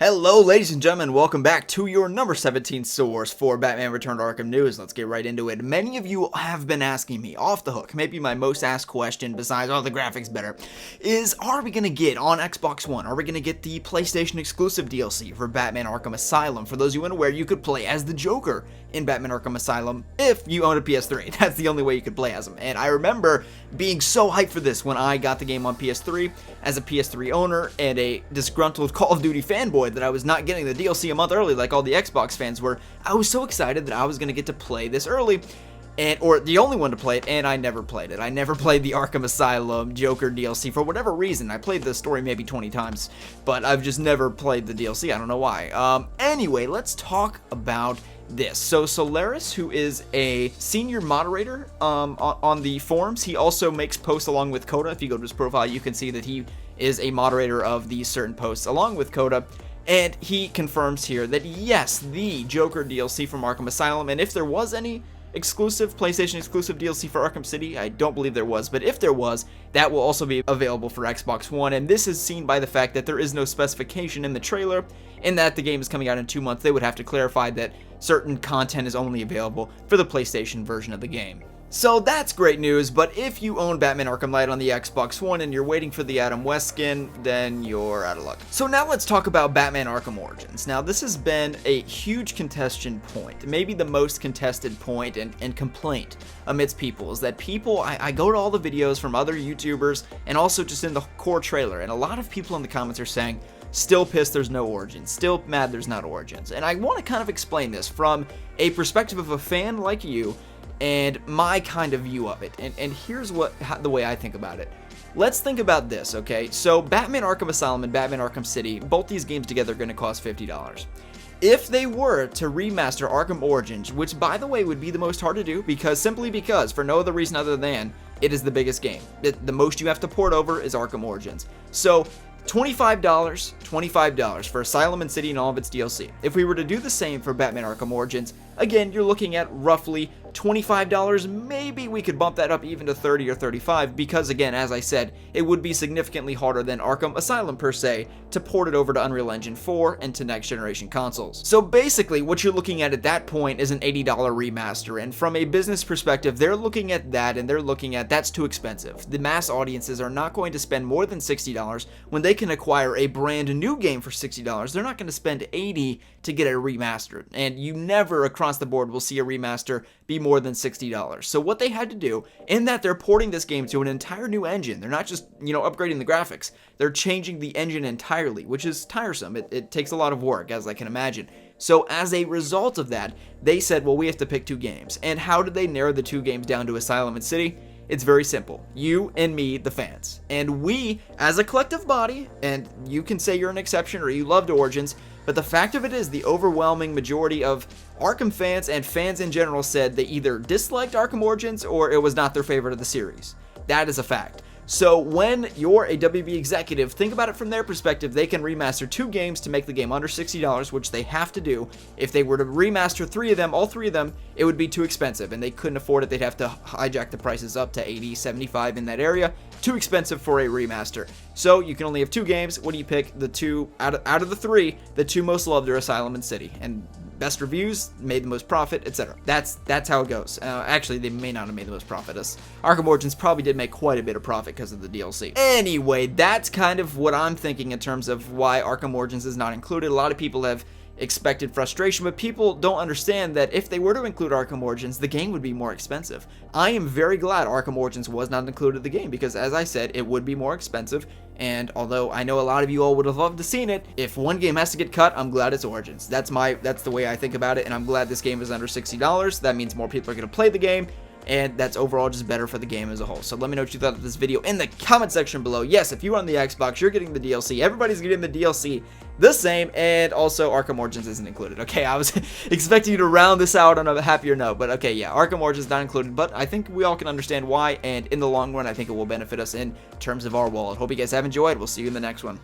Hello ladies and gentlemen, welcome back to your number 17 source for Batman Return to Arkham news. Let's get right into it. Many of you have been asking me, off the hook, maybe my most asked question besides, the graphics better, is are we going to get on Xbox One, are we going to get the PlayStation exclusive DLC for Batman Arkham Asylum? For those of you unaware, you could play as the Joker in Batman Arkham Asylum if you own a PS3. That's the only way you could play as him. And I remember being so hyped for this when I got the game on PS3 as a PS3 owner and a disgruntled Call of Duty fanboy that I was not getting the DLC a month early like all the Xbox fans were. I was so excited that I was going to get to play this early, or the only one to play it, and I never played it. I never played the Arkham Asylum Joker DLC for whatever reason. I played the story maybe 20 times, but I've just never played the DLC. I don't know why. Anyway, let's talk about this. So Solaris, who is a senior moderator on the forums, he also makes posts along with Coda. If you go to his profile, you can see that he is a moderator of these certain posts along with Coda. And he confirms here that yes, the Joker DLC from Arkham Asylum, and if there was any exclusive, PlayStation exclusive DLC for Arkham City, I don't believe there was, but if there was, that will also be available for Xbox One, and this is seen by the fact that there is no specification in the trailer, in that the game is coming out in 2 months. They would have to clarify that certain content is only available for the PlayStation version of the game. So that's great news, but if you own Batman Arkham Knight on the Xbox One and you're waiting for the Adam West skin, then you're out of luck. So now let's talk about Batman Arkham Origins. Now this has been a huge contention point, maybe the most contested point and complaint amidst people, is that people, I go to all the videos from other YouTubers and also just in the core trailer, and a lot of people in the comments are saying, still pissed there's no Origins, still mad there's not Origins. And I want to kind of explain this from a perspective of a fan like you, and my kind of view of it, and here's the way I think about it. Let's think about this, okay? So Batman Arkham Asylum and Batman Arkham City, both these games together are going to cost $50. If they were to remaster Arkham Origins, which by the way would be the most hard to do, simply because for no other reason other than it is the biggest game. The most you have to port over is Arkham Origins. So $25 for Asylum and City and all of its DLC. If we were to do the same for Batman Arkham Origins, again, you're looking at roughly $25. Maybe we could bump that up even to $30 or $35 because, again, as I said, it would be significantly harder than Arkham Asylum per se to port it over to Unreal Engine 4 and to next generation consoles. So basically, what you're looking at that point is an $80 remaster, and from a business perspective, they're looking at that and they're looking at that's too expensive. The mass audiences are not going to spend more than $60 when they can acquire a brand new game for $60. They're not going to spend $80 to get a remaster, and you never across the board will see a remaster be more than $60. So what they had to do, in that they're porting this game to an entire new engine, they're not just, upgrading the graphics, they're changing the engine entirely, which is tiresome. It takes a lot of work, as I can imagine. So as a result of that, they said, well, we have to pick 2 games. And how did they narrow the 2 games down to Asylum and City? It's very simple. You and me, the fans. And we, as a collective body, and you can say you're an exception or you loved Origins, but the fact of it is the overwhelming majority of Arkham fans and fans in general said they either disliked Arkham Origins or it was not their favorite of the series. That is a fact. So when you're a WB executive, think about it from their perspective. They can remaster 2 games to make the game under $60, which they have to do. If they were to remaster 3 of them, all 3 of them, it would be too expensive and they couldn't afford it. They'd have to hijack the prices up to 80, 75 in that area. Too expensive for a remaster. So you can only have 2 games. What do you pick? The 2 out of the 3, the 2 most loved are Asylum and City, and best reviews made the most profit, etc. That's how it goes. Actually, they may not have made the most profit. Arkham Origins probably did make quite a bit of profit because of the DLC. Anyway, that's kind of what I'm thinking in terms of why Arkham Origins is not included. A lot of people have expected frustration, but people don't understand that if they were to include Arkham Origins, the game would be more expensive. I am very glad Arkham Origins was not included in the game because, as I said, it would be more expensive, and although I know a lot of you all would have loved to seen it, if one game has to get cut, I'm glad it's Origins. That's the way I think about it, and I'm glad this game is under $60. That means more people are going to play the game, and that's overall just better for the game as a whole. So let me know what you thought of this video in the comment section below. Yes, if you're on the Xbox, you're getting the DLC. Everybody's getting the DLC the same, and also Arkham Origins isn't included. Okay, I was expecting you to round this out on a happier note, but okay, yeah, Arkham Origins not included, but I think we all can understand why, and in the long run, I think it will benefit us in terms of our wallet. Hope you guys have enjoyed. We'll see you in the next one.